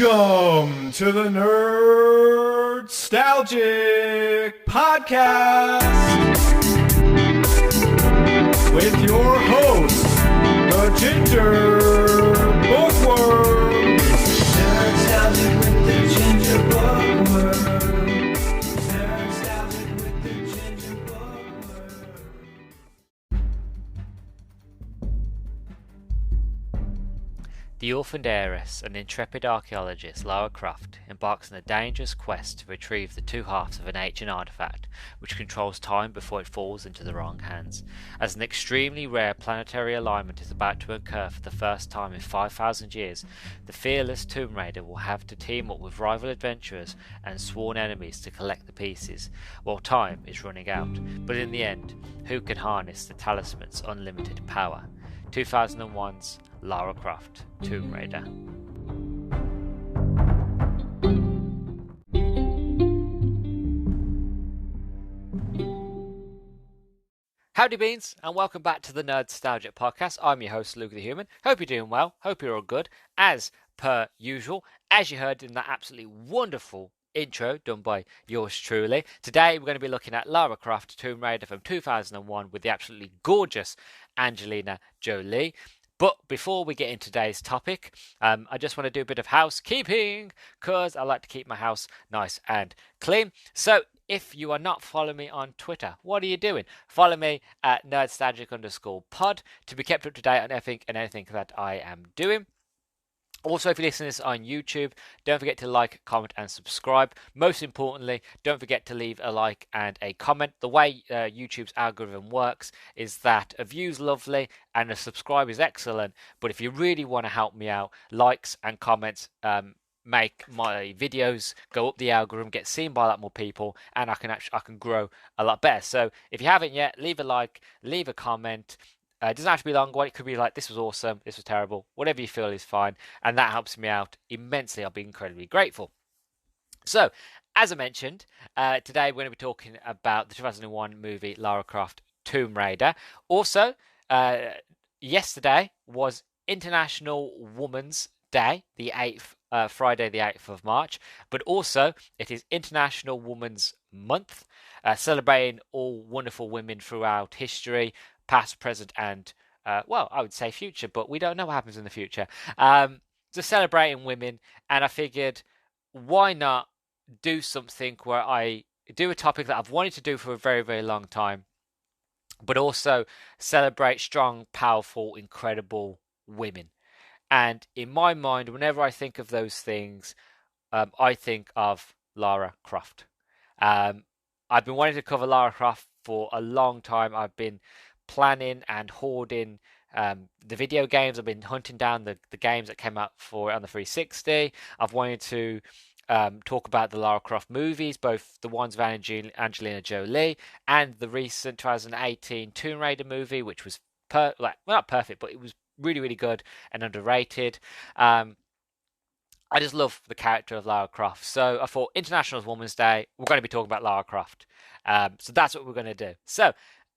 Welcome to the Nerdstalgic podcast with your host, the Ginger Bookworm. Nerdstalgic with the Ginger Bookworm. Nerdstalgic with the Ginger Bookworm. The orphaned heiress and intrepid archaeologist Lara Croft embarks on a dangerous quest to retrieve the two halves of an ancient artifact which controls time before it falls into the wrong hands. As an extremely rare planetary alignment is about to occur for the first time in 5,000 years, the fearless Tomb Raider will have to team up with rival adventurers and sworn enemies to collect the pieces, while time is running out. But in the end, who can harness the talisman's unlimited power? 2001's Lara Croft, Tomb Raider. Howdy beans, and welcome back to the Nerdstalgic podcast. I'm your host, Luke the Human. Hope you're doing well. Hope you're all good. As per usual, as you heard in that absolutely wonderful intro done by yours truly, today we're going to be looking at Lara Croft, Tomb Raider from 2001 with the absolutely gorgeous Angelina Jolie. But before we get into today's topic, I just want to do a bit of housekeeping because I like to keep my house nice and clean. So if you are not following me on Twitter, what are you doing? Follow me at nerdstalgic_pod to be kept up to date on everything and anything that I am doing. Also, if you listen to this on YouTube, don't forget to like, comment, and subscribe. Most importantly, don't forget to leave a like and a comment. The way YouTube's algorithm works is that a view's lovely and a subscribe is excellent. But if you really want to help me out, likes and comments make my videos go up the algorithm, get seen by a lot more people, and I can grow a lot better. So if you haven't yet, leave a like, leave a comment. It doesn't have to be a long one. It could be like, this was awesome, this was terrible. Whatever you feel is fine. And that helps me out immensely. I'll be incredibly grateful. So, as I mentioned, today we're going to be talking about the 2001 movie Lara Croft, Tomb Raider. Also, yesterday was International Women's Day, the 8th, Friday the 8th of March. But also, it is International Women's Month, celebrating all wonderful women throughout history, past, present, and, I would say future, but we don't know what happens in the future. Just celebrating women, and I figured, why not do something where I do a topic that I've wanted to do for a very, very long time, but also celebrate strong, powerful, incredible women. And in my mind, whenever I think of those things, I think of Lara Croft. I've been wanting to cover Lara Croft for a long time. I've been planning and hoarding the video games. I've been hunting down the games that came out for it on the 360. I've wanted to talk about the Lara Croft movies, both the ones of Angelina Jolie and the recent 2018 Tomb Raider movie, which was not perfect, but it was really, really good and underrated. I just love the character of Lara Croft. So I thought, International Women's Day, we're going to be talking about Lara Croft. So that's what we're going to do. So,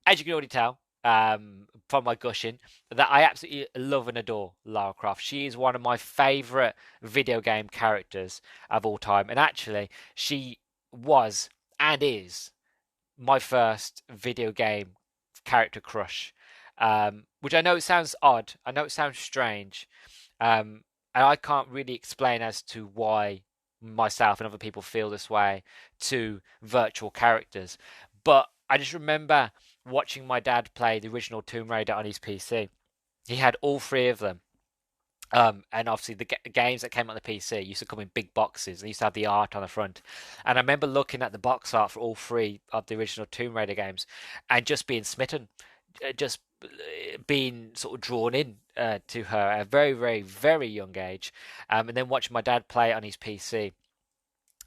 as you can already tell from my gushing, that I absolutely love and adore Lara Croft. She is one of my favourite video game characters of all time. And actually, she was and is my first video game character crush. Which I know it sounds odd. I know it sounds strange. And I can't really explain as to why myself and other people feel this way to virtual characters. But I just remember watching my dad play the original Tomb Raider on his PC. He had all three of them. And obviously the games that came on the PC used to come in big boxes. They used to have the art on the front. And I remember looking at the box art for all three of the original Tomb Raider games and just being smitten. Just being sort of drawn in to her at a very, very, very young age. And then watching my dad play it on his PC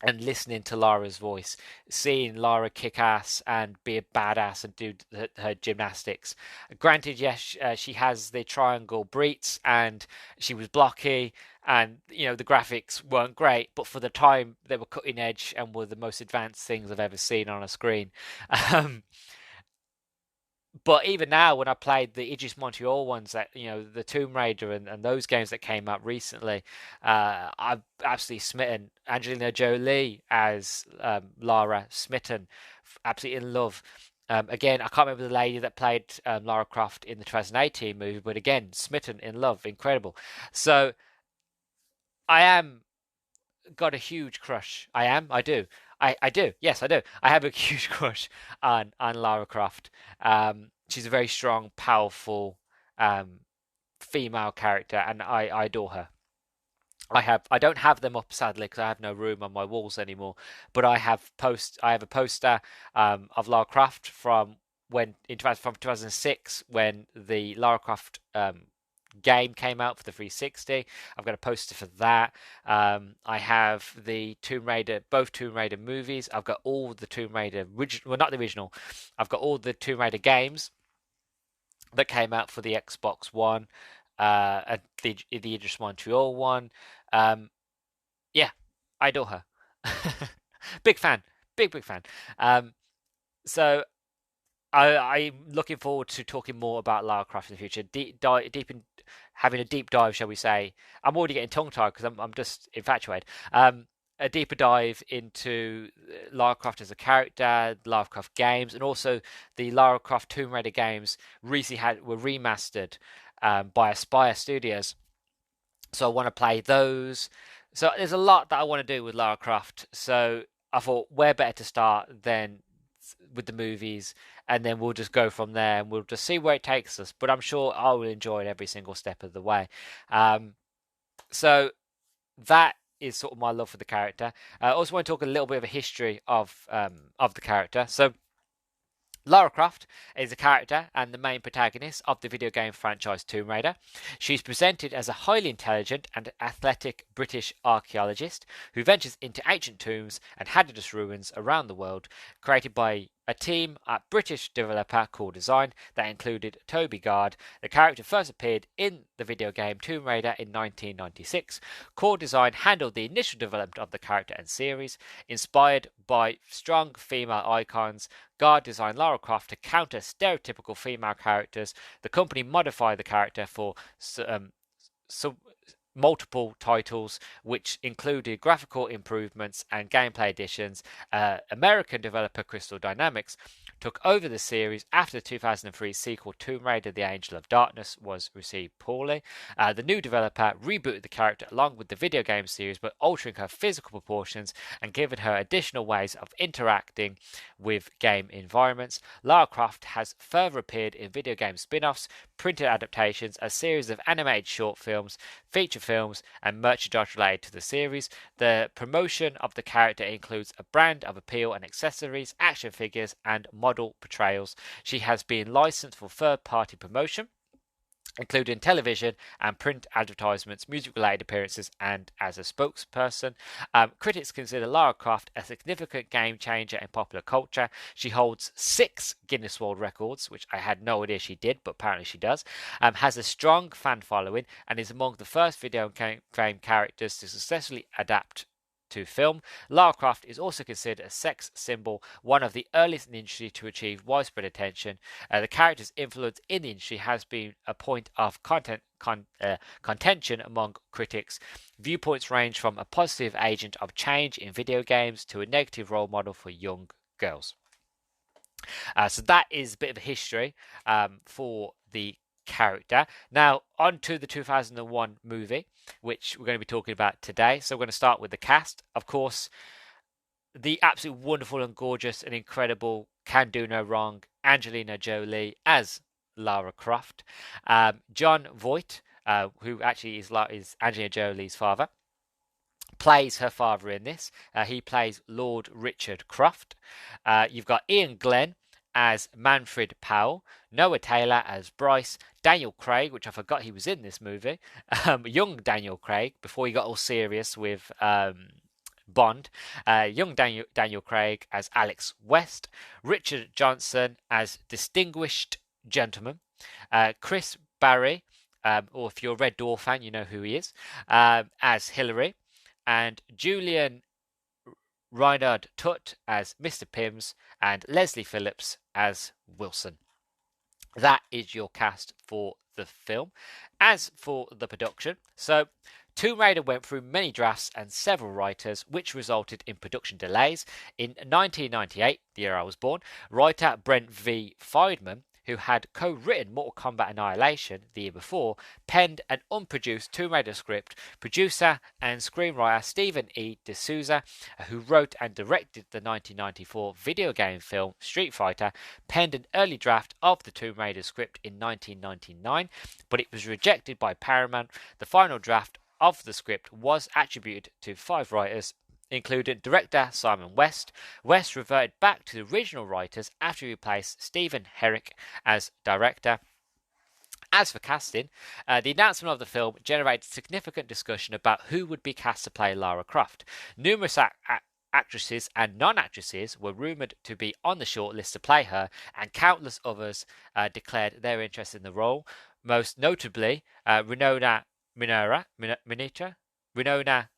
and listening to Lara's voice, seeing Lara kick ass and be a badass and do her gymnastics. Granted, yes, she has the triangle breats and she was blocky and, the graphics weren't great, but for the time they were cutting edge and were the most advanced things I've ever seen on a screen. but even now, when I played the Idris Montreal ones, that the Tomb Raider and those games that came out recently, I've absolutely smitten. Angelina Jolie as Lara, smitten, absolutely in love. Again, I can't remember the lady that played Lara Croft in the 2018 movie, but again, smitten in love, incredible. So I am got a huge crush. I do. I do. Yes, I do. I have a huge crush on Lara Croft. She's a very strong, powerful um, female character, and I adore her. I don't have them up sadly because I have no room on my walls anymore. But I have a poster of Lara Croft from from 2006 when the Lara Croft game came out for the 360. I've got a poster for that. I have the both Tomb Raider movies. I've got all the Tomb Raider original, well, not the original. I've got all the Tomb Raider games that came out for the Xbox One, and the Idris Montreal one. Um, yeah, I adore her. Big fan, big fan. Um, so I'm looking forward to talking more about Lara Croft in the future. Deep in having a deep dive, shall we say? I'm already getting tongue tied because I'm just infatuated. A deeper dive into Lara Croft as a character, Lara Croft games, and also the Lara Croft Tomb Raider games recently were remastered by Aspire Studios. So I want to play those. So there's a lot that I want to do with Lara Croft. So I thought, where better to start than with the movies, and then we'll just go from there, and we'll just see where it takes us. But I'm sure I will enjoy it every single step of the way. Um, so that is sort of my love for the character. I also want to talk a little bit of a history of the character. So Lara Croft is a character and the main protagonist of the video game franchise Tomb Raider. She's presented as a highly intelligent and athletic British archaeologist who ventures into ancient tombs and hazardous ruins around the world, created by a team at British developer Core Design that included Toby Gard. The character first appeared in the video game Tomb Raider in 1996. Core Design handled the initial development of the character and series. Inspired by strong female icons, Gard designed Lara Croft to counter stereotypical female characters. The company modified the character for multiple titles, which included graphical improvements and gameplay additions. American developer Crystal Dynamics took over the series after the 2003 sequel Tomb Raider: The Angel of Darkness was received poorly. The new developer rebooted the character along with the video game series, but altering her physical proportions and giving her additional ways of interacting with game environments. Lara Croft has further appeared in video game spin-offs, printed adaptations, a series of animated short films, feature films, and merchandise related to the series. The promotion of the character includes a brand of appeal and accessories, action figures, and model portrayals. She has been licensed for third-party promotion, including television and print advertisements, music-related appearances, and as a spokesperson. Critics consider Lara Croft a significant game changer in popular culture. She holds 6 Guinness World Records, which I had no idea she did, but apparently she does, has a strong fan following, and is among the first video game characters to successfully adapt to film. Lara Croft is also considered a sex symbol, one of the earliest in the industry to achieve widespread attention. The character's influence in the industry has been a point of contention among critics. Viewpoints range from a positive agent of change in video games to a negative role model for young girls. So that is a bit of a history for the character. Now, on to the 2001 movie, which we're going to be talking about today. So, we're going to start with the cast. Of course, the absolutely wonderful and gorgeous and incredible, can do no wrong, Angelina Jolie as Lara Croft. Jon Voight, who actually is Angelina Jolie's father, plays her father in this. He plays Lord Richard Croft. You've got Ian Glenn as Manfred Powell, Noah Taylor as Bryce, Daniel Craig, which I forgot he was in this movie, young Daniel Craig, before he got all serious with Bond, young Daniel Craig as Alex West, Richard Johnson as Distinguished Gentleman, Chris Barry, or if you're a Red Dwarf fan, you know who he is, as Hillary, and Julian Reinhard Tutt as Mr. Pims, and Leslie Phillips as Wilson. That is your cast for the film. As for the production, so Tomb Raider went through many drafts and several writers, which resulted in production delays. In 1998, the year I was born, writer Brent V. Feidman, who had co-written Mortal Kombat Annihilation the year before, penned an unproduced Tomb Raider script. Producer and screenwriter Stephen E. D'Souza, who wrote and directed the 1994 video game film Street Fighter, penned an early draft of the Tomb Raider script in 1999, but it was rejected by Paramount. The final draft of the script was attributed to 5 writers, including director Simon West. West reverted back to the original writers after he replaced Stephen Herrick as director. As for casting, the announcement of the film generated significant discussion about who would be cast to play Lara Croft. Numerous actresses and non-actresses were rumoured to be on the shortlist to play her, and countless others declared their interest in the role. Most notably, Winona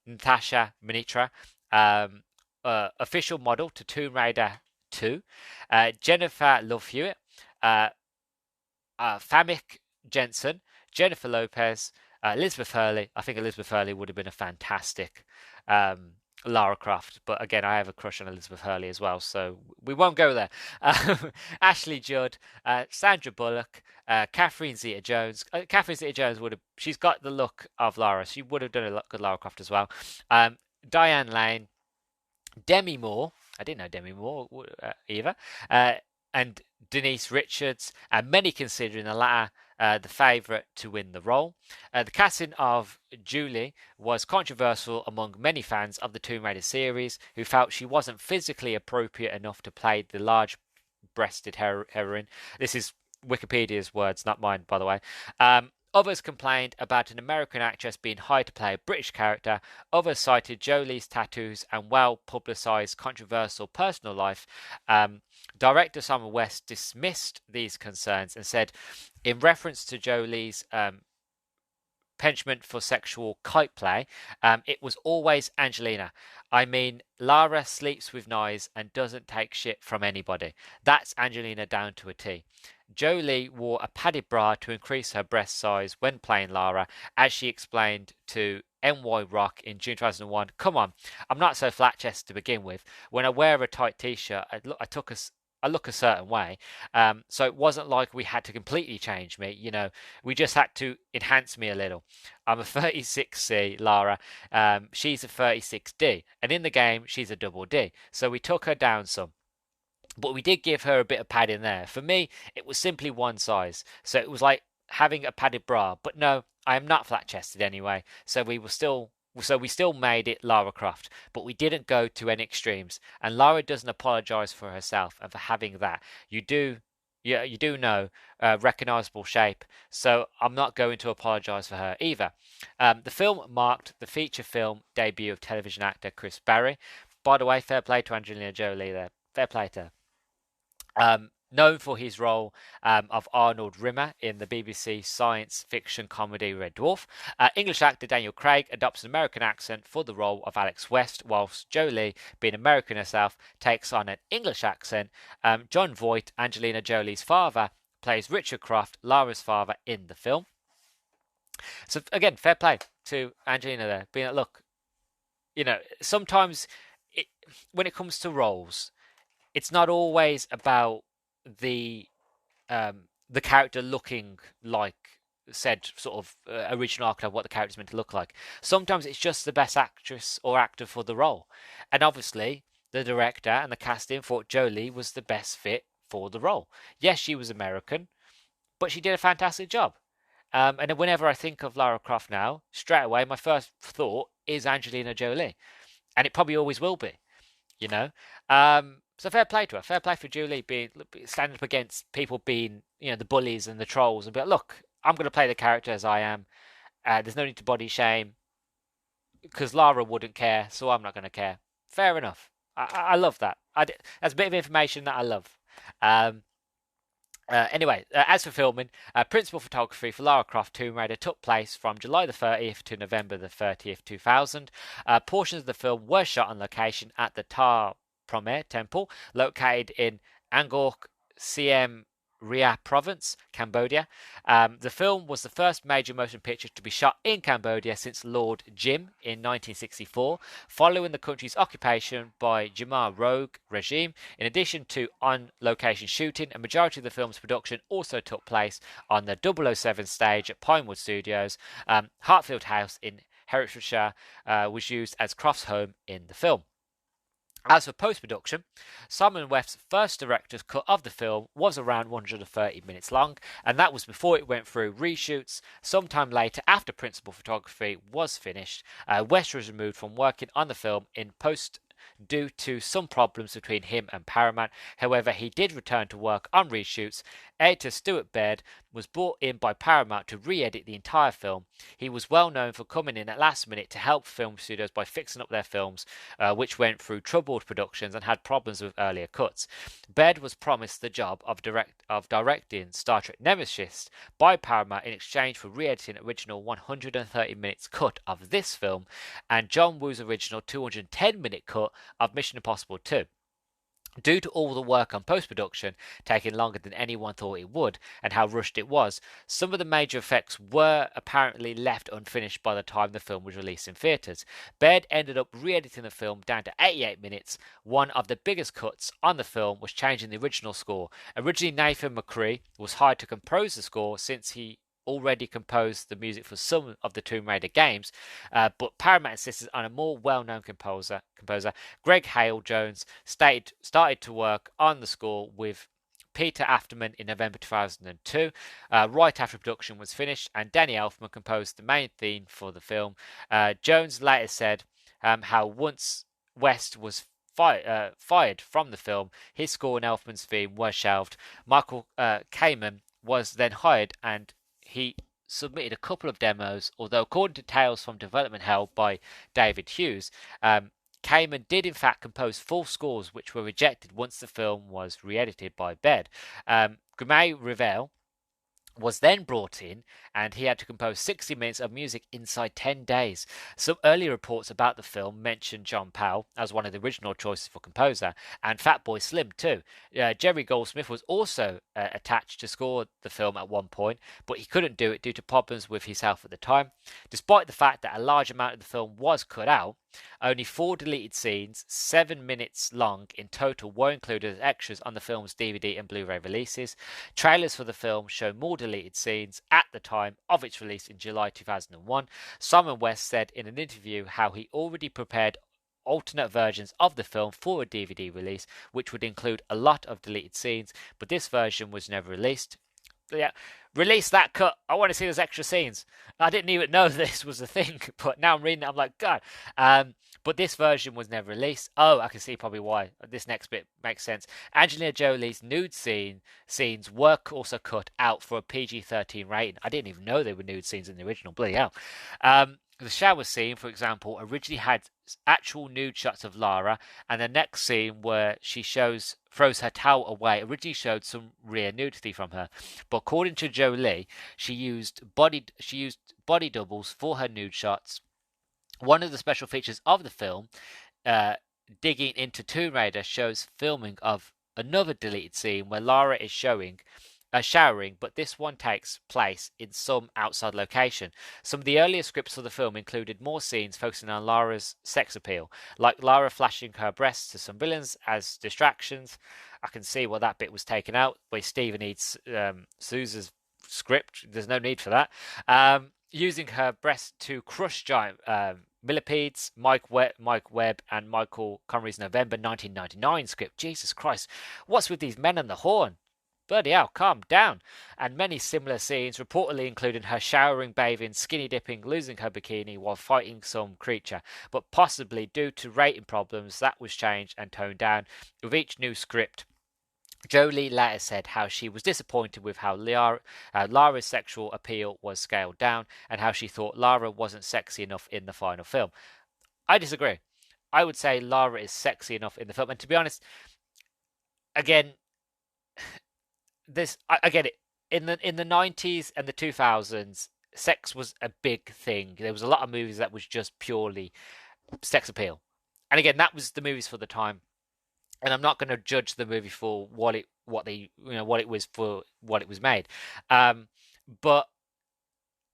Natasha Minitra, official model to Tomb Raider 2, Jennifer Love Hewitt, Famke Jensen, Jennifer Lopez, Elizabeth Hurley. I think Elizabeth Hurley would have been a fantastic Lara Croft, but again, I have a crush on Elizabeth Hurley as well, so we won't go there. Ashley Judd, Sandra Bullock, Catherine Zeta-Jones. Catherine Zeta-Jones she's got the look of Lara. She would have done a good Lara Croft as well. Diane Lane, Demi Moore. I didn't know Demi Moore either. And Denise Richards, and many considering the latter the favourite to win the role. The casting of Julie was controversial among many fans of the Tomb Raider series, who felt she wasn't physically appropriate enough to play the large-breasted heroine. This is Wikipedia's words, not mine, by the way. Others complained about an American actress being hired to play a British character. Others cited Jolie's tattoos and well-publicised controversial personal life. Director Simon West dismissed these concerns and said, in reference to Jolie's penchant for sexual kite play, it was always Angelina. I mean, Lara sleeps with knives and doesn't take shit from anybody. That's Angelina down to a T. Jolie wore a padded bra to increase her breast size when playing Lara, as she explained to NY Rock in June 2001. Come on, I'm not so flat-chested to begin with. When I wear a tight t-shirt, I look a certain way. So it wasn't like we had to completely change me. You know, we just had to enhance me a little. I'm a 36C, Lara. She's a 36D. And in the game, she's a double D. So we took her down some. But we did give her a bit of padding there. For me, it was simply one size. So it was like having a padded bra. But no, I am not flat-chested anyway. So we still made it Lara Croft, but we didn't go to any extremes. And Lara doesn't apologise for herself and for having that. You do know recognisable shape, so I'm not going to apologise for her either. The film marked the feature film debut of television actor Chris Barry. By the way, fair play to Angelina Jolie there. Fair play to her. Known for his role of Arnold Rimmer in the BBC science fiction comedy Red Dwarf, English actor Daniel Craig adopts an American accent for the role of Alex West, whilst Jolie, being American herself, takes on an English accent. John Voight, Angelina Jolie's father, plays Richard Croft, Lara's father, in the film. So again, fair play to Angelina there. Being like, look, you know, sometimes when it comes to roles, it's not always about the character looking like said sort of original archetype of what the character's meant to look like. Sometimes it's just the best actress or actor for the role. And obviously, the director and the casting thought Jolie was the best fit for the role. Yes, she was American, but she did a fantastic job. And whenever I think of Lara Croft now, straight away, my first thought is Angelina Jolie. And it probably always will be, you know. So fair play to her. Fair play for Julie standing up against people being, you know, the bullies and the trolls and be like, look, I'm going to play the character as I am. There's no need to body shame because Lara wouldn't care, so I'm not going to care. Fair enough. I love that. That's a bit of information that I love. Anyway, as for filming, principal photography for Lara Croft Tomb Raider took place from July the 30th to November the 30th, 2000. Portions of the film were shot on location at the Tar Promer Temple, located in Angkor, Siem Ria Province, Cambodia. The film was the first major motion picture to be shot in Cambodia since Lord Jim in 1964, following the country's occupation by Khmer Rouge regime. In addition to on-location shooting, a majority of the film's production also took place on the 007 stage at Pinewood Studios. Hartfield House in Hertfordshire was used as Croft's home in the film. As for post-production, Simon West's first director's cut of the film was around 130 minutes long, and that was before it went through reshoots. Sometime later, after principal photography was finished, West was removed from working on the film in post due to some problems between him and Paramount. However, he did return to work on reshoots. Editor Stuart Baird was brought in by Paramount to re-edit the entire film. He was well known for coming in at last minute to help film studios by fixing up their films, which went through troubled productions and had problems with earlier cuts. Baird was promised the job of directing Star Trek Nemesis by Paramount in exchange for re-editing original 130 minutes cut of this film and John Woo's original 210-minute cut of Mission Impossible 2. Due to all the work on post-production taking longer than anyone thought it would and how rushed it was, some of the major effects were apparently left unfinished by the time the film was released in theatres. Baird ended up re-editing the film down to 88 minutes. One of the biggest cuts on the film was changing the original score. Originally, Nathan McCree was hired to compose the score since he already composed the music for some of the Tomb Raider games, but Paramount insisted on a more well-known composer. Greg Hale Jones started to work on the score with Peter Afterman in November 2002, right after production was finished, and Danny Elfman composed the main theme for the film. Jones later said how once West was fired from the film, his score and Elfman's theme were shelved. Michael Kamen was then hired, and he submitted a couple of demos, although according to Tales from Development Hell by David Hughes, Kamen did in fact compose full scores which were rejected once the film was re-edited by Baird. Guillermo Rivel was then brought in, and he had to compose 60 minutes of music inside 10 days. Some early reports about the film mentioned John Powell as one of the original choices for composer, and Fatboy Slim too. Jerry Goldsmith was also attached to score the film at one point, but he couldn't do it due to problems with his health at the time. Despite the fact that a large amount of the film was cut out, only 4 deleted scenes, 7 minutes long in total, were included as extras on the film's DVD and Blu-ray releases. Trailers for the film show more deleted scenes at the time of its release in July 2001. Simon West said in an interview how he already prepared alternate versions of the film for a DVD release, which would include a lot of deleted scenes, but this version was never released. Yeah, release that cut. I want to see those extra scenes. I didn't even know this was a thing, but now I'm reading it, I'm like, God. But this version was never released. Oh, I can see probably why. This next bit makes sense. Angelina Jolie's nude scenes were also cut out for a PG-13 rating. I didn't even know there were nude scenes in the original. Bloody hell. The shower scene, for example, originally had actual nude shots of Lara, and the next scene where she throws her towel away originally showed some rear nudity from her. But according to Jolie, she used body doubles for her nude shots. One of the special features of the film, digging into Tomb Raider, shows filming of another deleted scene where Lara is showering, but this one takes place in some outside location. Some of the earlier scripts for the film included more scenes focusing on Lara's sex appeal, like Lara flashing her breasts to some villains as distractions. I can see why that bit was taken out, where Stephen eats Sousa's script. There's no need for that. Using her breasts to crush giant millipedes, Mike Webb and Michael Connery's November 1999 script. Jesus Christ, what's with these men and the horn? Bloody hell, calm down. And many similar scenes, reportedly including her showering, bathing, skinny dipping, losing her bikini while fighting some creature. But possibly due to rating problems, that was changed and toned down with each new script. Jolie later said how she was disappointed with how Lara's sexual appeal was scaled down and how she thought Lara wasn't sexy enough in the final film. I disagree. I would say Lara is sexy enough in the film. And to be honest, again, I get it. In the 90s and the 2000s, sex was a big thing. There was a lot of movies that was just purely sex appeal. And again, that was the movies for the time. And I'm not going to judge the movie for what it what it was for what it was made. But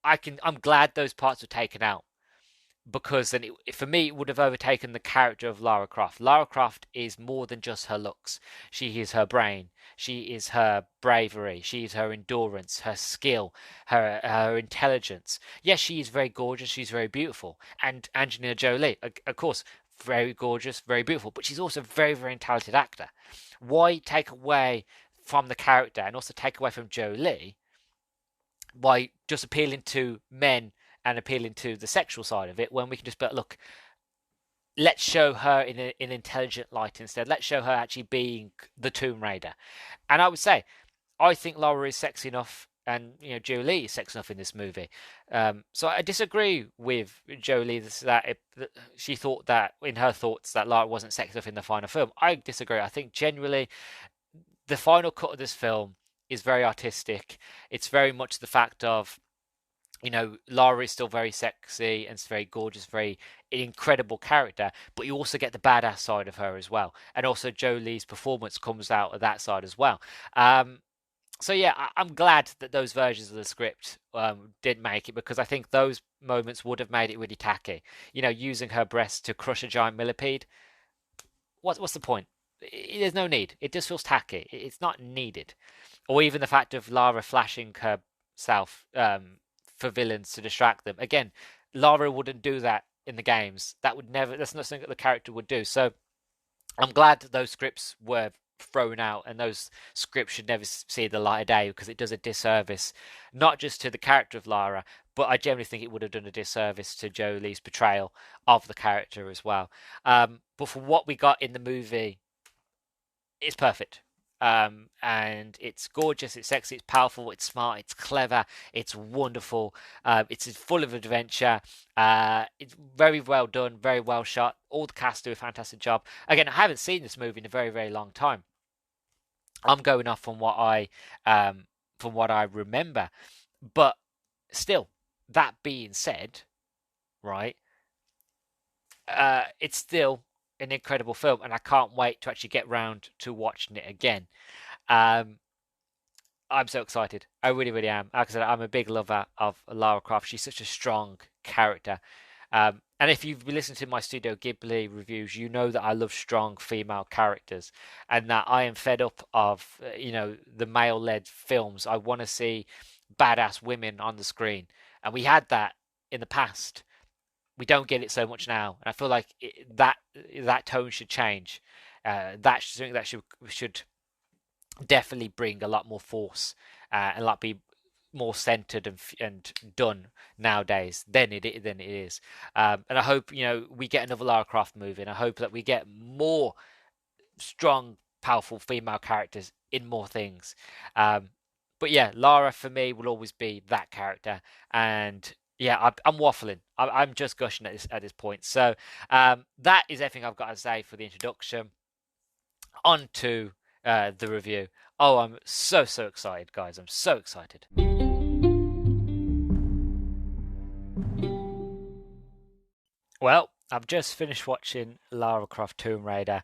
I'm glad those parts were taken out, because then for me it would have overtaken the character of Lara Croft. Lara Croft is more than just her looks. She is her brain. She is her bravery. She is her endurance, her skill, her intelligence. Yes, she is very gorgeous. She's very beautiful. And Angelina Jolie, of course, very gorgeous, very beautiful. But she's also a very, very talented actor. Why take away from the character and also take away from Jolie by just appealing to men and appealing to the sexual side of it, when we can just, but look, let's show her in an intelligent light instead. Let's show her actually being the Tomb Raider. And I would say, I think Laura is sexy enough, and Jolie is sexy enough in this movie. So I disagree with Jolie that she thought that in her thoughts that Lara wasn't sexy enough in the final film. I disagree. I think genuinely the final cut of this film is very artistic. It's very much the fact of, Lara is still very sexy and very gorgeous, very incredible character, but you also get the badass side of her as well. And also Jolie's performance comes out of that side as well. So yeah, I'm glad that those versions of the script didn't make it, because I think those moments would have made it really tacky. Using her breasts to crush a giant millipede. What's the point? There's no need. It just feels tacky. It's not needed. Or even the fact of Lara flashing herself for villains to distract them. Again, Lara wouldn't do that in the games. That's not something that the character would do. So I'm glad that those scripts were thrown out, and those scripts should never see the light of day, because it does a disservice, not just to the character of Lara, but I generally think it would have done a disservice to Jolie's portrayal of the character as well. But for what we got in the movie, it's perfect. And it's gorgeous, it's sexy, it's powerful, it's smart, it's clever, it's wonderful, it's full of adventure, it's very well done, very well shot. All the cast do a fantastic job. Again, I haven't seen this movie in a very, very long time. I'm going off from what I remember, but still, that being said, right, it's still an incredible film, and I can't wait to actually get round to watching it again. I'm so excited. I really, really am. Like I said, I'm a big lover of Lara Croft. She's such a strong character. And if you've been listening to my Studio Ghibli reviews, you know that I love strong female characters, and that I am fed up of, the male-led films. I want to see badass women on the screen, and we had that in the past. We don't get it so much now, and I feel like that tone should change. That's something that should definitely bring a lot more force, and like be more centered and done nowadays than it is. And I hope we get another Lara Croft movie, and I hope that we get more strong, powerful female characters in more things. But yeah, Lara for me will always be that character, and yeah, I'm waffling. I'm just gushing at this point. So that is everything I've got to say for the introduction. On to the review. Oh, I'm so excited, guys. I'm so excited. Well, I've just finished watching Lara Croft Tomb Raider,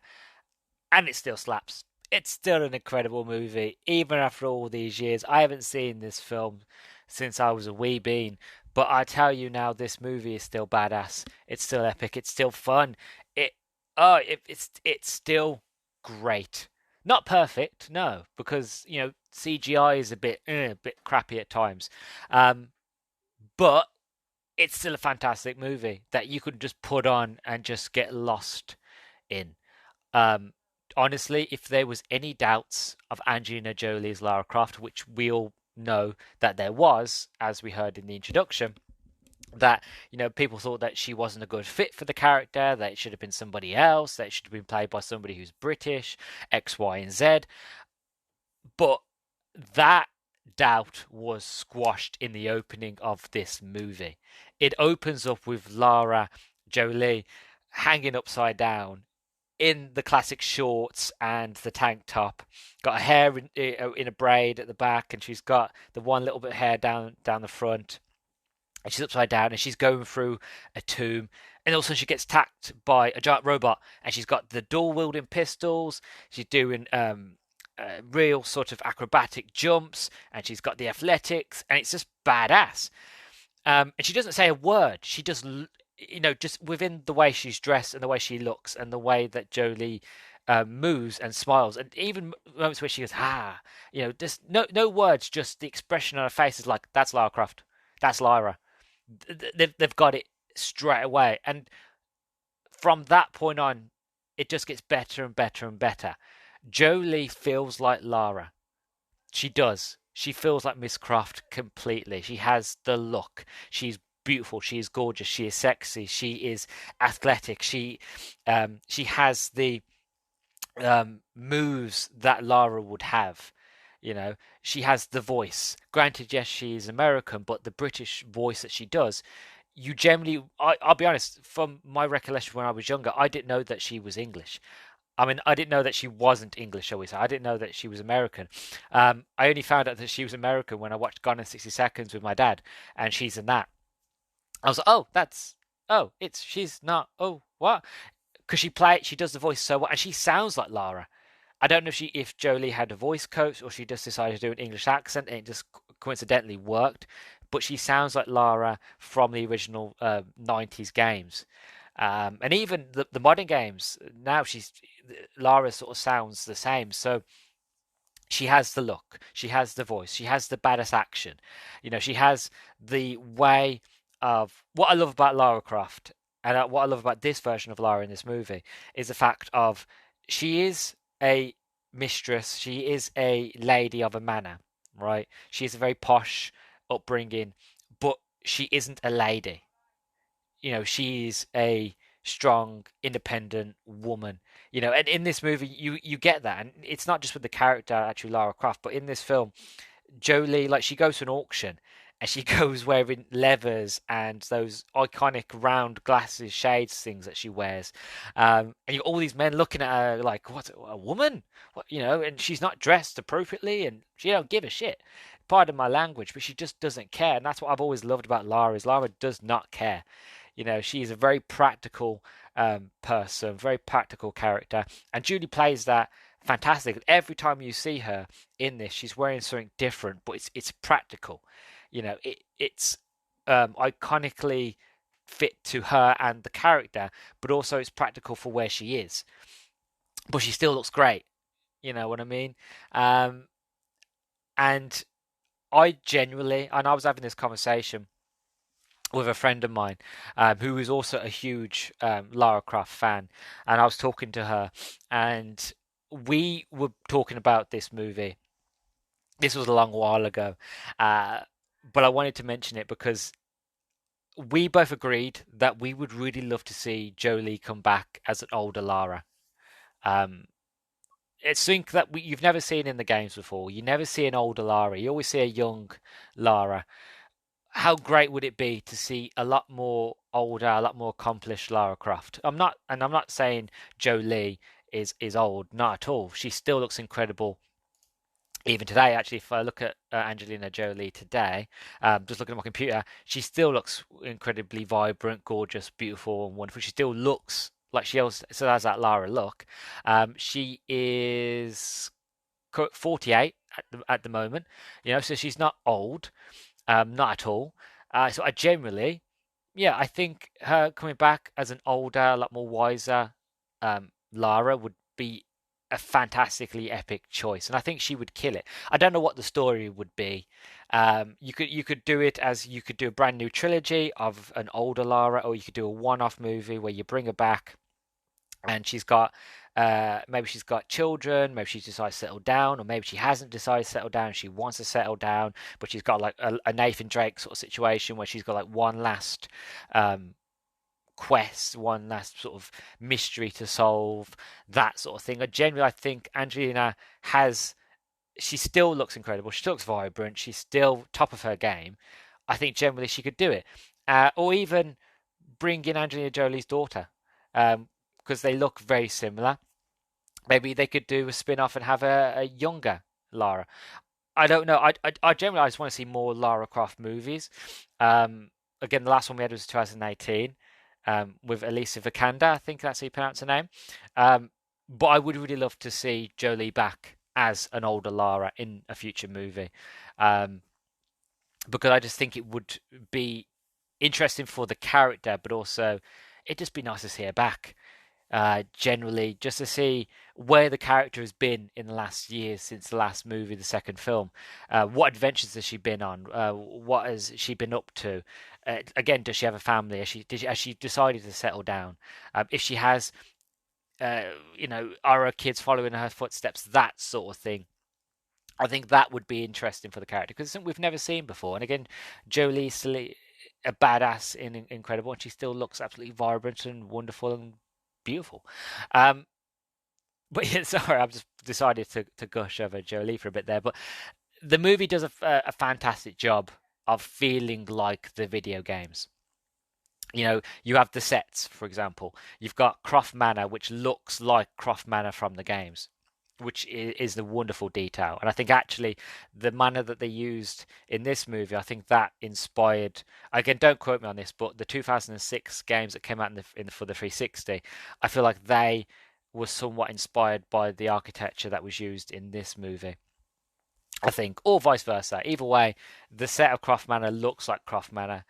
and it still slaps. It's still an incredible movie, even after all these years. I haven't seen this film since I was a wee bean, but I tell you now, this movie is still badass. It's still epic. It's still fun. It's still great. Not perfect, no, because CGI is a bit crappy at times, but it's still a fantastic movie that you could just put on and just get lost in. Honestly, if there was any doubts of Angelina Jolie's Lara Croft, which we all know that there was, as we heard in the introduction, that people thought that she wasn't a good fit for the character, that it should have been somebody else, that it should have been played by somebody who's British, X, Y, and Z. But that doubt was squashed in the opening of this movie. It opens up with Lara Jolie hanging upside down in the classic shorts and the tank top, got her hair in a braid at the back, and she's got the one little bit of hair down the front, and she's upside down, and she's going through a tomb, and also she gets attacked by a giant robot, and she's got the dual wielding pistols. She's doing real sort of acrobatic jumps, and she's got the athletics, and it's just badass. And she doesn't say a word. She just, just within the way she's dressed and the way she looks and the way that Jolie moves and smiles, and even moments where she goes, just no words, just the expression on her face is like, that's Lara Croft, that's Lyra. They've got it straight away, and from that point on, it just gets better and better and better. Jolie feels like Lara. She does. She feels like Miss Croft completely. She has the look. She's beautiful. She is gorgeous. She is sexy. She is athletic. She has the moves that Lara would have. She has the voice. Granted, yes, she is American, but the British voice that she does, you generally, I'll be honest, from my recollection when I was younger, I didn't know that she was English. I mean, I didn't know that she wasn't English, shall we say. I didn't know that she was American. I only found out that she was American when I watched Gone in 60 Seconds with my dad, and she's in that. I was like, she's not, what? Because she does the voice so well, and she sounds like Lara. I don't know if Jolie had a voice coach or she just decided to do an English accent and it just coincidentally worked, but she sounds like Lara from the original 90s games. And even the modern games, now Lara sort of sounds the same. So she has the look, she has the voice, she has the badass action. She has the way of what I love about Lara Croft, and what I love about this version of Lara in this movie is the fact of she is a mistress, she is a lady of a manor, right? She is a very posh upbringing, but she isn't a lady. She's a strong, independent woman. And in this movie, you get that, and it's not just with the character actually Lara Croft, but in this film, Jolie, like, she goes to an auction and she goes wearing leathers and those iconic round glasses, shades things that she wears, and you got all these men looking at her like, what, a woman? What, and she's not dressed appropriately, and she don't give a shit. Pardon my language, but she just doesn't care, and that's what I've always loved about Lara. Is Lara does not care. She's a very practical person, very practical character, and Julie plays that fantastic. Every time you see her in this, she's wearing something different, but it's practical. It's iconically fit to her and the character, but also it's practical for where she is. But she still looks great. You know what I mean? And and I was having this conversation with a friend of mine who is also a huge Lara Croft fan, and I was talking to her, and we were talking about this movie. This was a long while ago, but I wanted to mention it because we both agreed that we would really love to see Jolie come back as an older Lara. Um, it's something that you've never seen in the games before. You never see an older Lara. You always see a young Lara. How great would it be to see a lot more older, a lot more accomplished Lara Croft? I'm not saying Jolie is old, not at all. She still looks incredible. Even today, actually, if I look at Angelina Jolie today, just looking at my computer, she still looks incredibly vibrant, gorgeous, beautiful, and wonderful. She still looks like she also has that Lara look. She is 48 at the moment, so she's not old, not at all. So I generally, yeah, I think her coming back as an older, a lot more wiser Lara would be a fantastically epic choice, and I think she would kill it. I don't know what the story would be. You could do it as you could do a brand new trilogy of an older Lara, or you could do a one-off movie where you bring her back and she's got maybe she's got children, maybe she's decided to settle down, or maybe she hasn't decided to settle down, she wants to settle down, but she's got like a Nathan Drake sort of situation where she's got like one last quest, one last sort of mystery to solve, that sort of thing. I think Angelina she still looks incredible, she still looks vibrant, she's still top of her game. I think generally she could do it. Or even bring in Angelina Jolie's daughter, because they look very similar. Maybe they could do a spin-off and have a younger Lara. I don't know. I generally I just want to see more Lara Croft movies. Again, the last one we had was 2018, with Alicia Vikander. I think that's how you pronounce her name. But I would really love to see Jolie back as an older Lara in a future movie, um, because I just think it would be interesting for the character, but also it'd just be nice to see her back. Generally, just to see where the character has been in the last years since the last movie, the second film. What adventures has she been on? What has she been up to? Again, does she have a family? Has she decided to settle down? If she has, are her kids following her footsteps? That sort of thing. I think that would be interesting for the character because it's something we've never seen before. And again, Jolie's still a badass in Incredible, and she still looks absolutely vibrant and wonderful and beautiful. Um, but yeah, sorry, I've just decided to gush over Jolie for a bit there. But the movie does a fantastic job of feeling like the video games. You have the sets, for example. You've got Croft Manor, which looks like Croft Manor from the games, which is the wonderful detail. And I think actually the manner that they used in this movie, I think that inspired. Again, don't quote me on this, but the 2006 games that came out for the 360, I feel like they were somewhat inspired by the architecture that was used in this movie. I think, or vice versa. Either way, the set of Croft Manor looks like Croft Manor.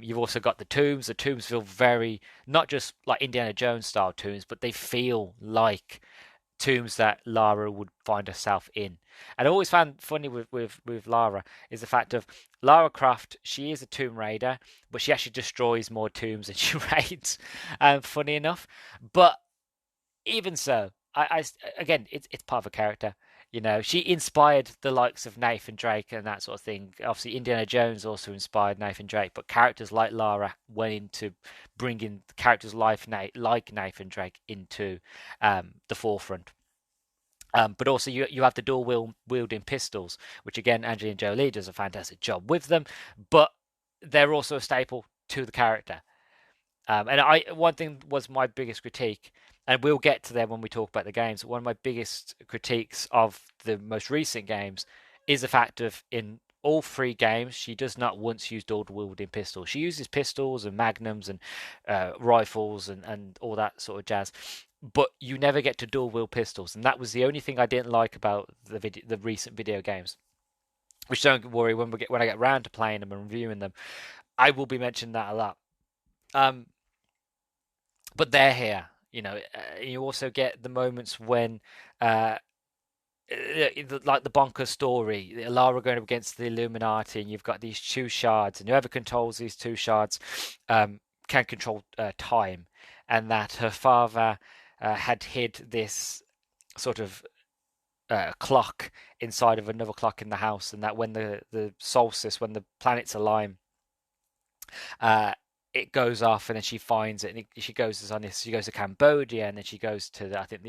You've also got the tombs. The tombs feel very, not just like Indiana Jones style tombs, but they feel like tombs that Lara would find herself in. And I always found funny with Lara is the fact of Lara Croft, she is a tomb raider, but she actually destroys more tombs than she raids. Funny enough. But even so, again, it's part of a character. She inspired the likes of Nathan Drake and that sort of thing. Obviously, Indiana Jones also inspired Nathan Drake, but characters like Lara went into bringing characters like Nathan Drake into the forefront. But also, you have the dual wielding pistols, which again, Angelina Jolie does a fantastic job with them, but they're also a staple to the character. And one thing was my biggest critique, and we'll get to them when we talk about the games. One of my biggest critiques of the most recent games is the fact of in all three games she does not once use dual wielding pistols. She uses pistols and magnums and rifles and all that sort of jazz, but you never get to dual wield pistols, and that was the only thing I didn't like about the recent video games. Which don't worry, when I get round to playing them and reviewing them, I will be mentioning that a lot. Um, but they're here. You also get the moments when, like the bonkers story, Lara going up against the Illuminati, and you've got these two shards, and whoever controls these two shards can control time, and that her father had hid this sort of clock inside of another clock in the house, and that when the solstice, when the planets align, it goes off, and then she finds it, and she goes on this. She goes to Cambodia, and then she goes to I think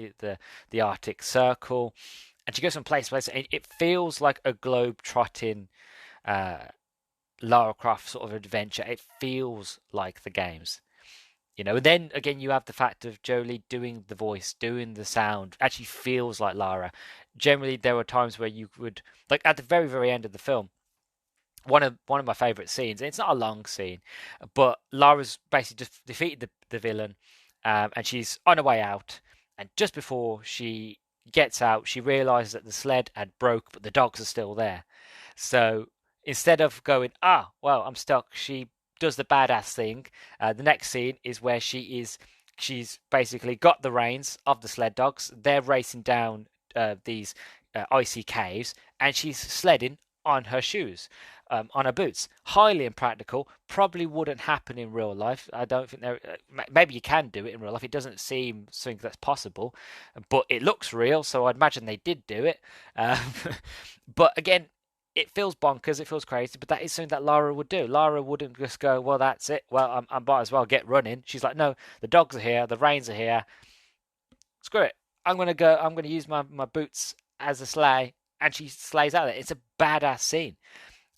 the Arctic Circle, and she goes from place to place. And it feels like a globe-trotting Lara Croft sort of adventure. It feels like the games. And then again, you have the fact of Jolie doing the voice, doing the sound, actually feels like Lara. Generally, there were times where you would, like at the very, very end of the film, one of my favorite scenes. And it's not a long scene, but Lara's basically just defeated the villain, and she's on her way out. And just before she gets out, she realizes that the sled had broke, but the dogs are still there. So instead of going, well, I'm stuck, she does the badass thing. The next scene is where she's basically got the reins of the sled dogs. They're racing down these icy caves, and she's sledding on her shoes, on her boots. Highly impractical. Probably wouldn't happen in real life. I don't think there. Maybe you can do it in real life. It doesn't seem something that's possible, but it looks real, so I'd imagine they did do it. But again, it feels bonkers. It feels crazy, but that is something that Lara would do. Lara wouldn't just go, "Well, that's it. Well, I might as well get running." She's like, "No, the dogs are here. The reins are here. Screw it. I'm gonna go. I'm gonna use my boots as a sleigh." And she sleighs out there. It's a badass scene.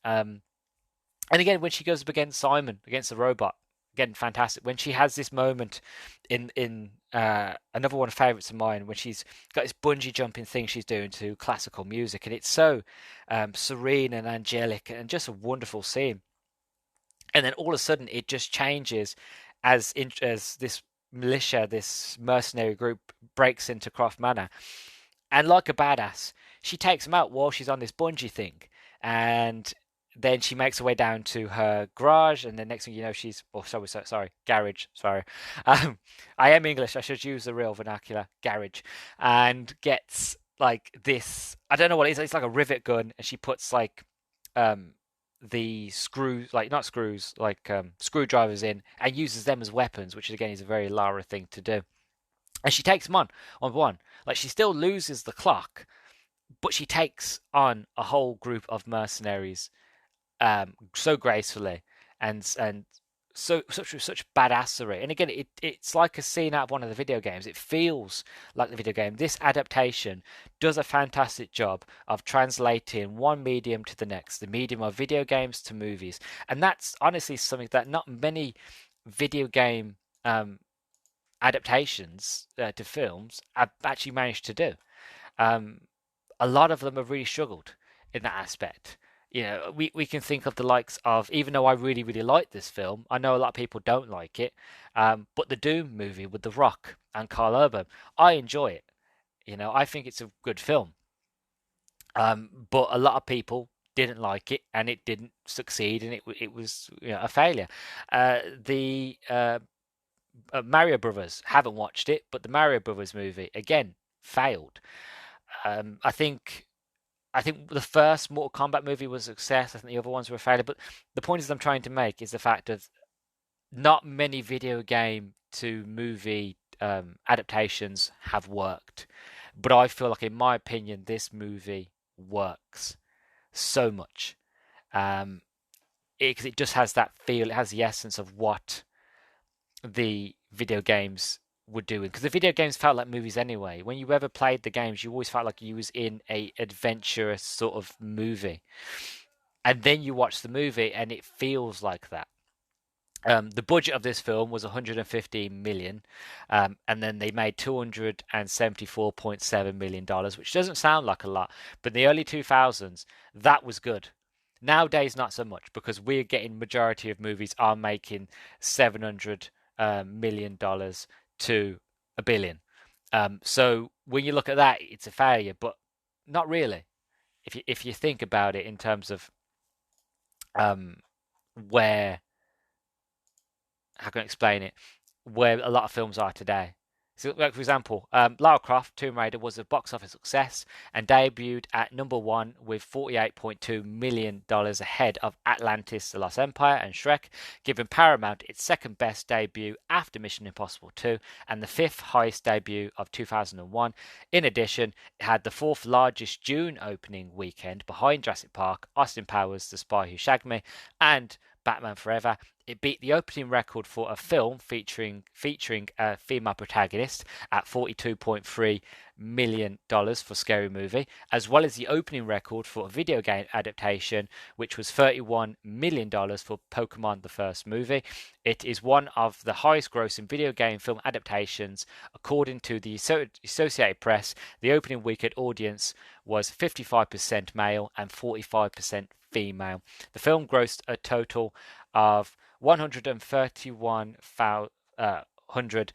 And again, when she goes up against Simon, against the robot, again, fantastic. When she has this moment in another one of favourites of mine, when she's got this bungee jumping thing she's doing to classical music, and it's so serene and angelic, and just a wonderful scene. And then all of a sudden, it just changes as this militia, this mercenary group, breaks into Croft Manor, and like a badass, she takes him out while she's on this bungee thing, and then she makes her way down to her garage, and the next thing you know, she's sorry, garage. Sorry, um, I am English. I should use the real vernacular, garage, and gets like this. I don't know what it is. It's like a rivet gun, and she puts like um the screws, like not screws, like screwdrivers in, and uses them as weapons, which again is a very Lara thing to do. And she takes them on one. Like she still loses the clock, but she takes on a whole group of mercenaries so gracefully and so such badassery. And again, it's like a scene out of one of the video games. It feels like the video game. This adaptation does a fantastic job of translating one medium to the next, the medium of video games to movies, and that's honestly something that not many video game adaptations to films have actually managed to do. Um, a lot of them have really struggled in that aspect. You know, we can think of the likes of, even though I really, really like this film, I know a lot of people don't like it, but the Doom movie with The Rock and Carl Urban, I enjoy it. You know, I think it's a good film. But a lot of people didn't like it, and it didn't succeed, and it was, you know, a failure. The Mario Brothers, haven't watched it, but the Mario Brothers movie again failed. Um, I think I think the first Mortal Kombat movie was a success. I think the other ones were a failure. But the point is I'm trying to make is the fact that not many video game to movie adaptations have worked. But I feel like, in my opinion, this movie works so much. Um, because it just has that feel. It has the essence of what the video games were doing, because the video games felt like movies anyway. When you ever played the games, you always felt like you was in a adventurous sort of movie, and then you watch the movie and it feels like that. The budget of this film was 115 million, and then they made 274.7 million dollars, which doesn't sound like a lot, but in the early 2000s, that was good. Nowadays, not so much, because we're getting majority of movies are making 700 million dollars to a billion. So when you look at that, it's a failure, but not really. If you think about it in terms of um, where, how can I explain it, where a lot of films are today. So, like for example, Lara Croft, Tomb Raider was a box office success and debuted at number one with $48.2 million ahead of Atlantis, The Lost Empire, and Shrek, giving Paramount its second best debut after Mission Impossible 2 and the fifth highest debut of 2001. In addition, it had the fourth largest June opening weekend behind Jurassic Park, Austin Powers, The Spy Who Shagged Me, and Batman Forever. It beat the opening record for a film featuring a female protagonist at $42.3 million for Scary Movie, as well as the opening record for a video game adaptation, which was $31 million for Pokemon the First Movie. It is one of the highest grossing video game film adaptations. According to the Associated Press, the opening weekend audience was 55% male and 45% female. The film grossed a total of 131,100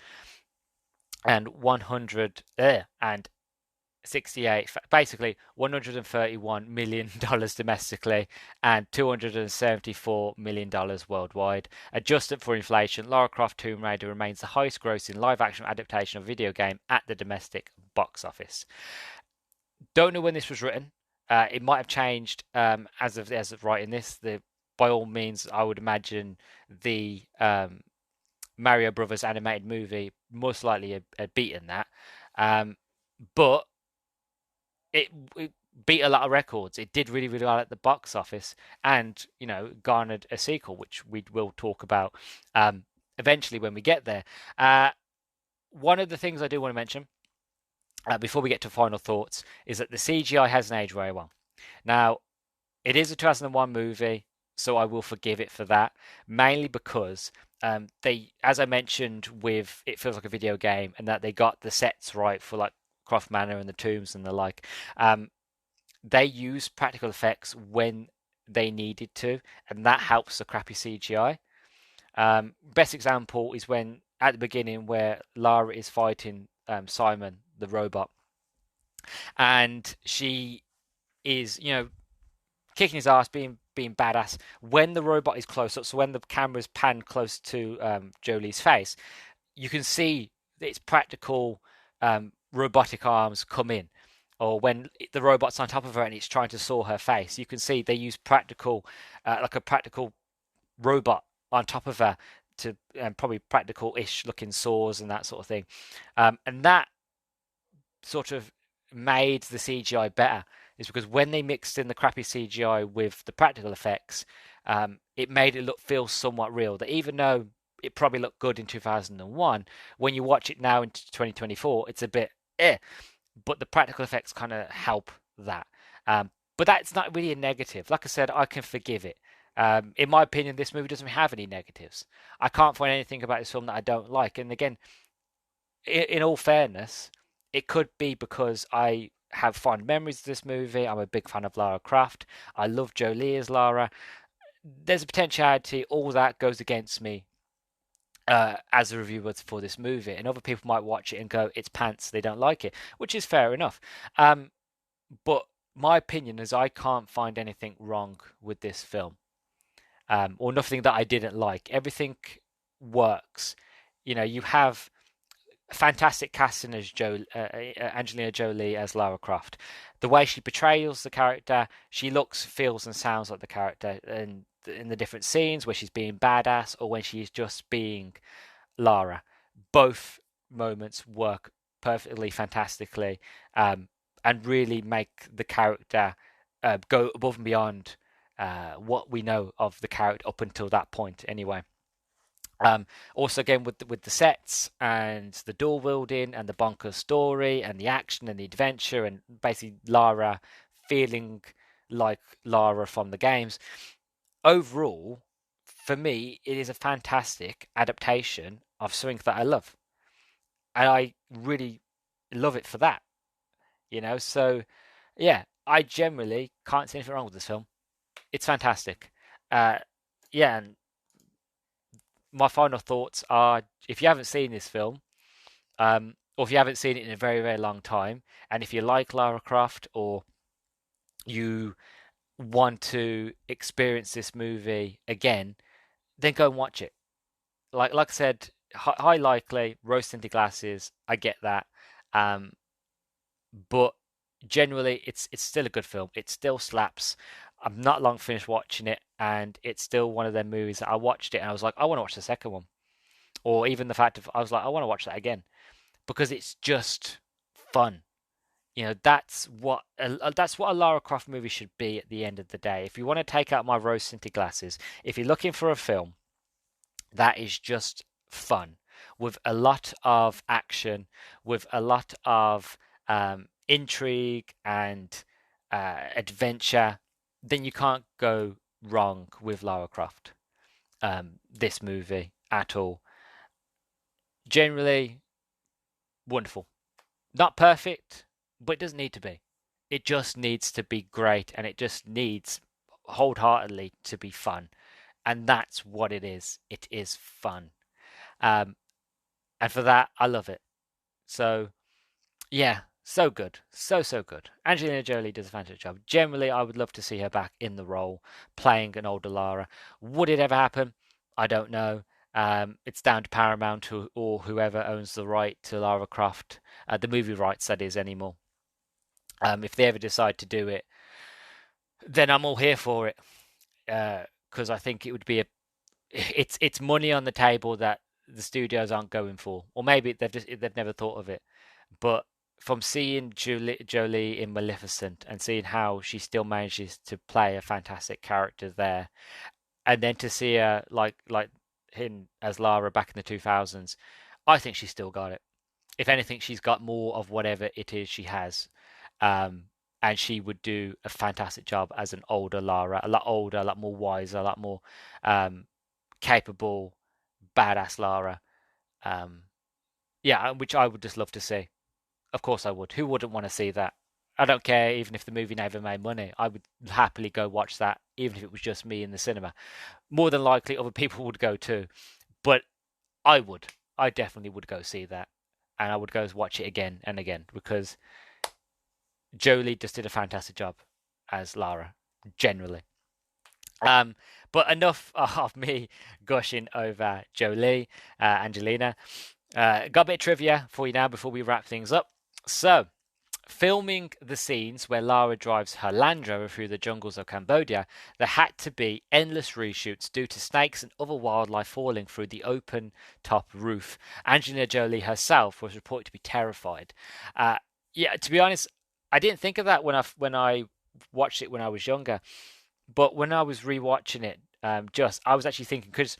and 168, basically $131 million domestically and $274 million worldwide. Adjusted for inflation, Lara Croft Tomb Raider remains the highest grossing live action adaptation of a video game at the domestic box office. Don't know when this was written. It might have changed as of writing this. By all means, I would imagine the Mario Brothers animated movie most likely had beaten that, but it beat a lot of records. It did really, really well at the box office, and garnered a sequel, which we will talk about eventually when we get there. One of the things I do want to mention before we get to final thoughts is that the CGI hasn't aged very well. Now, it is a 2001 movie, so I will forgive it for that, mainly because they, as I mentioned, with It Feels Like a Video Game, and that they got the sets right for like Croft Manor and the tombs and the like. They used practical effects when they needed to, and that helps the crappy CGI. Best example is when at the beginning where Lara is fighting Simon the robot, and she is, kicking his ass, being badass when the robot is close up. So when the camera's panned close to Jolie's face, you can see its practical robotic arms come in. Or when the robot's on top of her and it's trying to saw her face, you can see they use practical, like a practical robot on top of her to probably practical-ish looking saws and that sort of thing. And that sort of made the CGI better is because when they mixed in the crappy CGI with the practical effects, it made it feel somewhat real. That even though it probably looked good in 2001, when you watch it now in 2024, it's a bit eh. But the practical effects kind of help that. But that's not really a negative. Like I said, I can forgive it. In my opinion, this movie doesn't have any negatives. I can't find anything about this film that I don't like. And again, in all fairness, it could be because I have fond memories of this movie. I'm a big fan of Lara Croft. I love Jolie as Lara. There's a potentiality all that goes against me as a reviewer for this movie, and other people might watch it and go, "It's pants." They don't like it, which is fair enough. But my opinion is I can't find anything wrong with this film, or nothing that I didn't like. Everything works. You have fantastic casting as Angelina Jolie as Lara Croft. The way she portrays the character, she looks, feels, and sounds like the character, and in the different scenes where she's being badass or when she's just being Lara, both moments work perfectly, fantastically, and really make the character go above and beyond what we know of the character up until that point, anyway. Also, again, with the sets and the dual wielding and the bonkers story and the action and the adventure and basically Lara feeling like Lara from the games. Overall, for me, it is a fantastic adaptation of something that I love, and I really love it for that. So yeah, I generally can't see anything wrong with this film. It's fantastic. Uh, yeah, and my final thoughts are: if you haven't seen this film, or if you haven't seen it in a very, very long time, and if you like Lara Croft or you want to experience this movie again, then go and watch it. Like I said, high likely rose tinted glasses. I get that, um, but generally, it's still a good film. It still slaps. I'm not long finished watching it, and it's still one of them movies that I watched it and I was like, I want to watch the second one. Or even the fact of I was like, I want to watch that again because it's just fun. That's what a Lara Croft movie should be at the end of the day. If you want to take out my rose tinted glasses, if you're looking for a film that is just fun with a lot of action, with a lot of intrigue and adventure, then you can't go wrong with Lara Croft. This movie at all. Generally wonderful. Not perfect, but it doesn't need to be. It just needs to be great, and it just needs wholeheartedly to be fun. And that's what it is. It is fun. Um, and for that, I love it. So, yeah, so good. So good. Angelina Jolie does a fantastic job. Generally, I would love to see her back in the role, playing an older Lara. Would it ever happen? I don't know. It's down to Paramount or whoever owns the right to Lara Croft, the movie rights, that is, anymore. If they ever decide to do it, then I'm all here for it. Because I think it would be it's money on the table that the studios aren't going for, or maybe they've never thought of it. But from seeing Jolie in Maleficent and seeing how she still manages to play a fantastic character there, and then to see her like him as Lara back in the 2000s, I think she's still got it. If anything, she's got more of whatever it is she has. Um, and she would do a fantastic job as an older Lara, a lot older, a lot more wiser, a lot more um, capable, badass Lara. Um, yeah, which I would just love to see. Of course I would. Who wouldn't want to see that? I don't care even if the movie never made money. I would happily go watch that, even if it was just me in the cinema. More than likely, other people would go too. But I would. I definitely would go see that. And I would go watch it again and again because Jolie just did a fantastic job as Lara, generally. Um, but enough of me gushing over Jolie, Angelina. Got a bit of trivia for you now before we wrap things up. So, filming the scenes where Lara drives her Land Rover through the jungles of Cambodia, there had to be endless reshoots due to snakes and other wildlife falling through the open top roof. Angelina Jolie herself was reported to be terrified. Uh, yeah, to be honest, I didn't think of that when I watched it when I was younger, but when I was rewatching it, just I was actually thinking because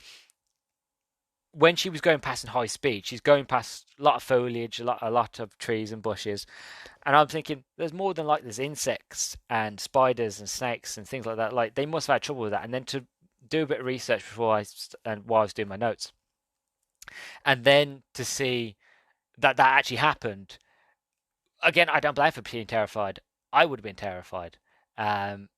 when she was going past in high speed, she's going past a lot of foliage, a lot of trees and bushes, and I'm thinking there's more than like there's insects and spiders and snakes and things like that. Like they must have had trouble with that. And then to do a bit of research before and while I was doing my notes, and then to see that that actually happened. Again, I don't blame her for being terrified. I would have been terrified.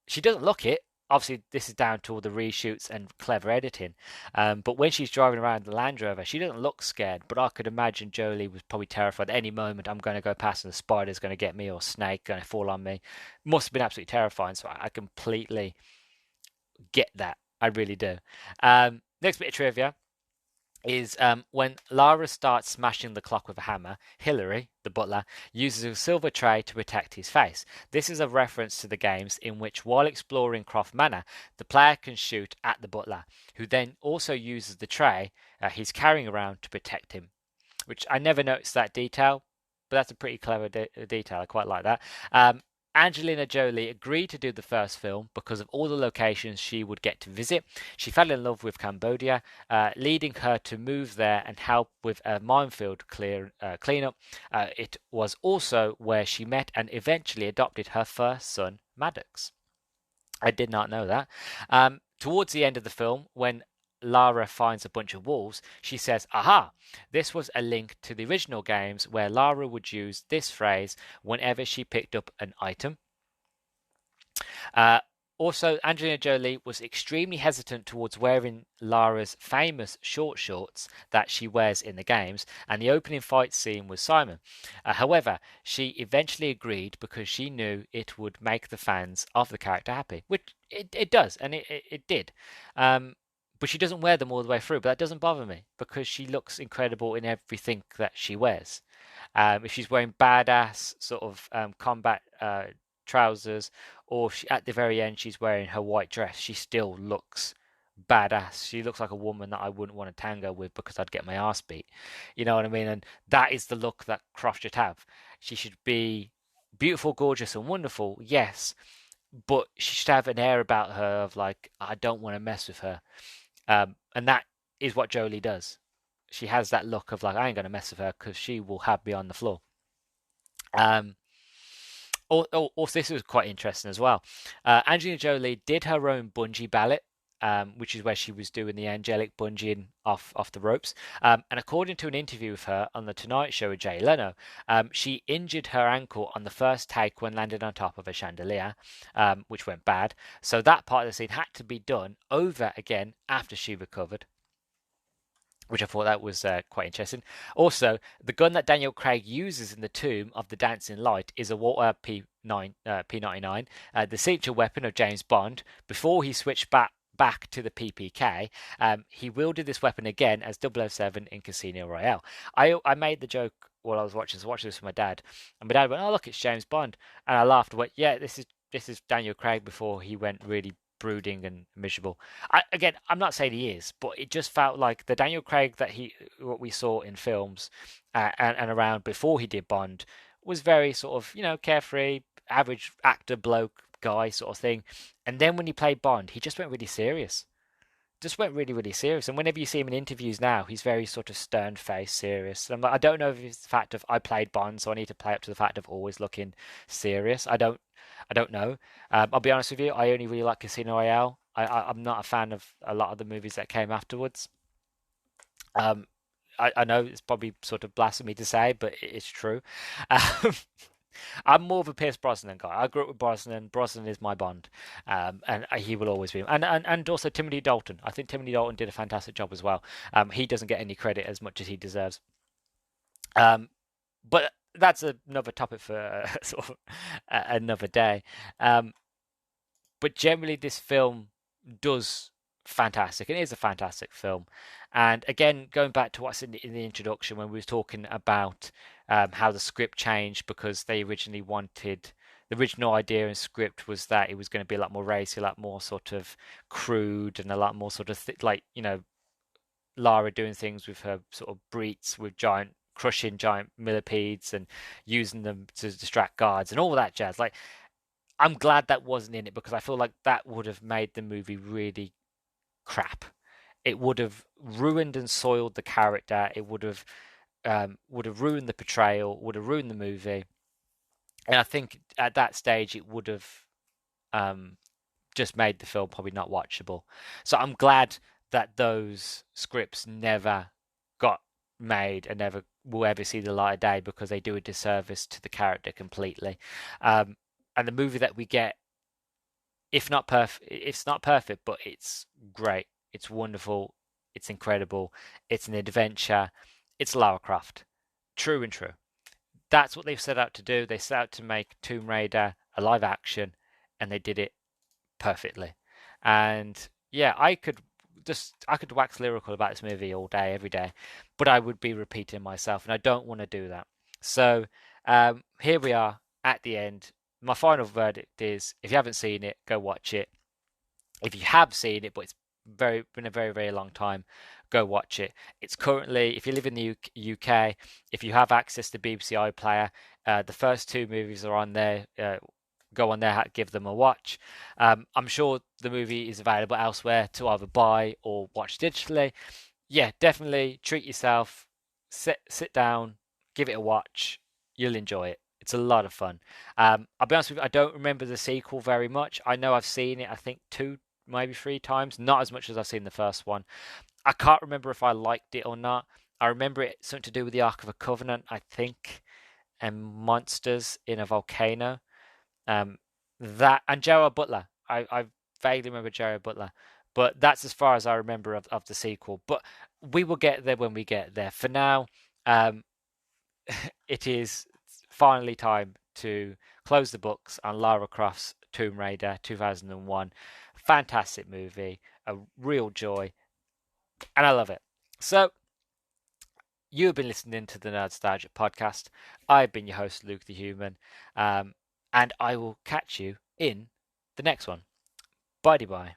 She doesn't look it. Obviously, this is down to all the reshoots and clever editing. But when she's driving around the Land Rover, she doesn't look scared. But I could imagine Jolie was probably terrified. At any moment, I'm going to go past and the spider's going to get me or snake going to fall on me. Must have been absolutely terrifying. So I completely get that. I really do. Next bit of trivia is when Lara starts smashing the clock with a hammer, Hilary, the butler, uses a silver tray to protect his face. This is a reference to the games in which, while exploring Croft Manor, the player can shoot at the butler, who then also uses the tray he's carrying around to protect him. Which I never noticed that detail, but that's a pretty clever detail. I quite like that. Angelina Jolie agreed to do the first film because of all the locations she would get to visit. She fell in love with Cambodia, leading her to move there and help with a minefield cleanup. It was also where she met and eventually adopted her first son, Maddox. I did not know that. Towards the end of the film, when Lara finds a bunch of wolves, she says, "Aha! This was a link to the original games where Lara would use this phrase whenever she picked up an item." Uh, Also, Angelina Jolie was extremely hesitant towards wearing Lara's famous short shorts that she wears in the games, and the opening fight scene with Simon. However, she eventually agreed because she knew it would make the fans of the character happy, which it does, and it did. But she doesn't wear them all the way through. But that doesn't bother me because she looks incredible in everything that she wears. If she's wearing badass sort of combat trousers, or at the very end she's wearing her white dress, she still looks badass. She looks like a woman that I wouldn't want to tango with because I'd get my ass beat. You know what I mean? And that is the look that Croft should have. She should be beautiful, gorgeous, and wonderful, yes, but she should have an air about her of like, I don't want to mess with her. And that is what Jolie does. She has that look of like, I ain't going to mess with her because she will have me on the floor. Also, this was quite interesting as well. Angelina Jolie did her own bungee ballot, which is where she was doing the angelic bungeeing off the ropes. And according to an interview with her on The Tonight Show with Jay Leno, she injured her ankle on the first take when landing on top of a chandelier, which went bad. So that part of the scene had to be done over again after she recovered, which I thought that was quite interesting. Also, the gun that Daniel Craig uses in the Tomb of the Dancing Light is a Walter P99, the signature weapon of James Bond. Before he switched back to the PPK, he wielded this weapon again as 007 in Casino Royale. I made the joke while I was watching this with my dad, and my dad went, "Oh look, it's James Bond," and I laughed. I went, "Yeah, this is Daniel Craig before he went really brooding and miserable." Again, I'm not saying he is, but it just felt like the Daniel Craig that what we saw in films and around before he did Bond was very sort of carefree, average actor bloke guy sort of thing. And then when he played Bond, he just went really serious. Just went really, really serious. And whenever you see him in interviews now, he's very sort of stern faced, serious. And I'm like, I don't know if it's the fact of I played Bond, so I need to play up to the fact of always looking serious. I don't know. I'll be honest with you. I only really like Casino Royale. I'm not a fan of a lot of the movies that came afterwards. Um, I know it's probably sort of blasphemy to say, but it's true. Um, I'm more of a Pierce Brosnan guy. I grew up with Brosnan. Brosnan is my Bond, and he will always be. And also Timothy Dalton. I think Timothy Dalton did a fantastic job as well. He doesn't get any credit as much as he deserves. Um, but that's another topic for sort of another day. Um, but generally, this film does fantastic. It is a fantastic film. And again, going back to what's in the introduction when we were talking about how the script changed because they originally wanted the original idea and script was that it was going to be a lot more racy, a lot more sort of crude, and a lot more sort of like Lara doing things with her sort of breets with crushing giant millipedes and using them to distract guards and all that jazz. Like, I'm glad that wasn't in it because I feel like that would have made the movie really crap. It would have ruined and soiled the character. It would have ruined the portrayal. Would have ruined the movie. And I think at that stage it would have um, just made the film probably not watchable. So I'm glad that those scripts never got made and never will ever see the light of day because they do a disservice to the character completely. And the movie that we get, if not perfect, it's not perfect, but it's great. It's wonderful. It's incredible. It's an adventure. It's Lara Croft, true and true. That's what they've set out to do. They set out to make Tomb Raider a live action, and they did it perfectly. And yeah, I could wax lyrical about this movie all day, every day, but I would be repeating myself, and I don't want to do that. So here we are at the end. My final verdict is: if you haven't seen it, go watch it. If you have seen it, but it's been a very very long time, go watch it. It's currently, if you live in the UK, if you have access to BBC iPlayer, the first two movies are on there. Go on there, give them a watch. I'm sure the movie is available elsewhere to either buy or watch digitally. Yeah, definitely treat yourself. Sit down, give it a watch. You'll enjoy it. It's a lot of fun. I'll be honest with you, I don't remember the sequel very much. I know I've seen it, I think two, maybe three times, not as much as I've seen the first one. I can't remember if I liked it or not. I remember it something to do with the Ark of a Covenant, I think, and monsters in a volcano. Um, that and Gerard Butler. I vaguely remember Gerard Butler, but that's as far as I remember of the sequel. But we will get there when we get there. For now, um, it is finally time to close the books on Lara Croft's Tomb Raider 2001. Fantastic movie, a real joy, and I love it. So, you have been listening to the Nerdstalgic podcast. I've been your host, Luke the Human, and I will catch you in the next one. Bye bye.